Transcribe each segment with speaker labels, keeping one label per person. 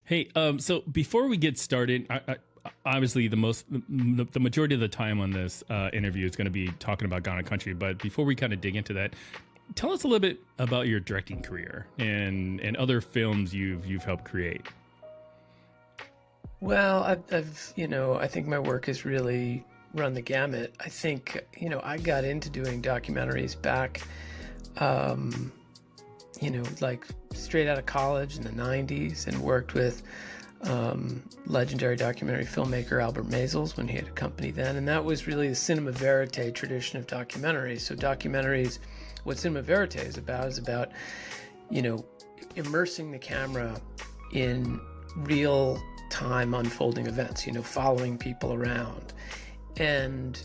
Speaker 1: Hey, so before we get started, obviously the majority of the time on this interview is going to be talking about Ghana Country. But before we kind of dig into that, tell us a little bit about your directing career and other films you've helped create.
Speaker 2: Well, I think my work has really run the gamut. I think, I got into doing documentaries back, like straight out of college in the 90s and worked with legendary documentary filmmaker Albert Maysles when he had a company then. And that was really the cinema verite tradition of documentaries. So documentaries, what cinema verite is about, immersing the camera in real time unfolding events, following people around. And,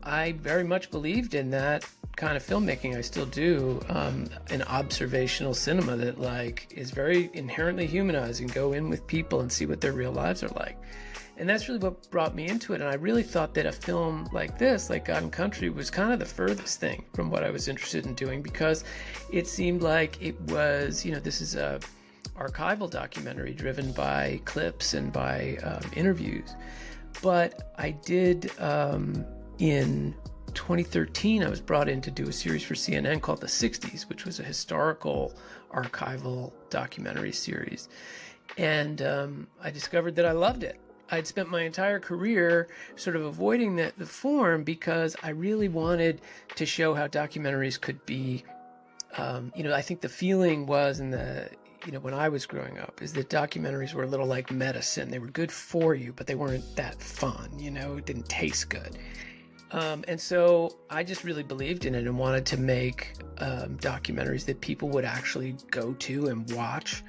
Speaker 2: I very much believed in that kind of filmmaking. I still do, an observational cinema that is very inherently humanizing. Go in with people and see what their real lives are like. And that's really what brought me into it. And I really thought that a film like this, like God and Country, was kind of the furthest thing from what I was interested in doing, because it seemed like it was, this is a archival documentary driven by clips and by interviews. But I did, in 2013, I was brought in to do a series for CNN called The 60s, which was a historical archival documentary series. And I discovered that I loved it. I'd spent my entire career sort of avoiding the form because I really wanted to show how documentaries could be, I think the feeling was when I was growing up, is that documentaries were a little like medicine. They were good for you, but they weren't that fun, it didn't taste good. And so I just really believed in it and wanted to make documentaries that people would actually go to and watch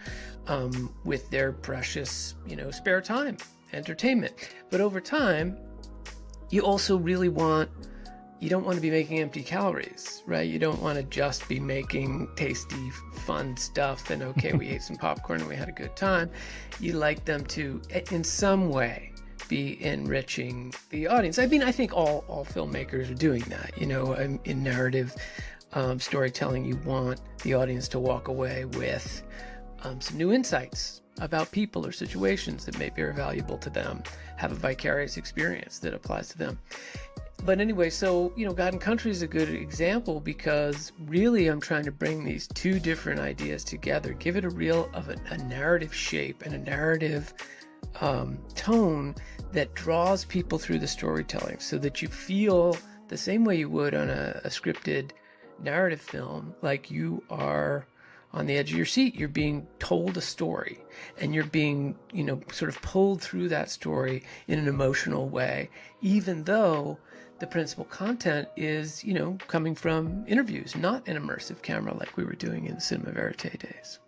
Speaker 2: with their precious, spare time, entertainment. But over time, you also really you don't want to be making empty calories, right? You don't want to just be making tasty, fun stuff and, okay, we ate some popcorn and we had a good time. You like them to, in some way, be enriching the audience. I mean, I think all filmmakers are doing that, in narrative storytelling. You want the audience to walk away with some new insights about people or situations that maybe are valuable to them, have a vicarious experience that applies to them. But anyway, so, God and Country is a good example because really I'm trying to bring these two different ideas together, give it a narrative shape and a narrative tone that draws people through the storytelling so that you feel the same way you would on a scripted narrative film, like you are on the edge of your seat. You're being told a story and you're being, sort of pulled through that story in an emotional way, even though the principal content is, coming from interviews, not an immersive camera like we were doing in the cinema verite days.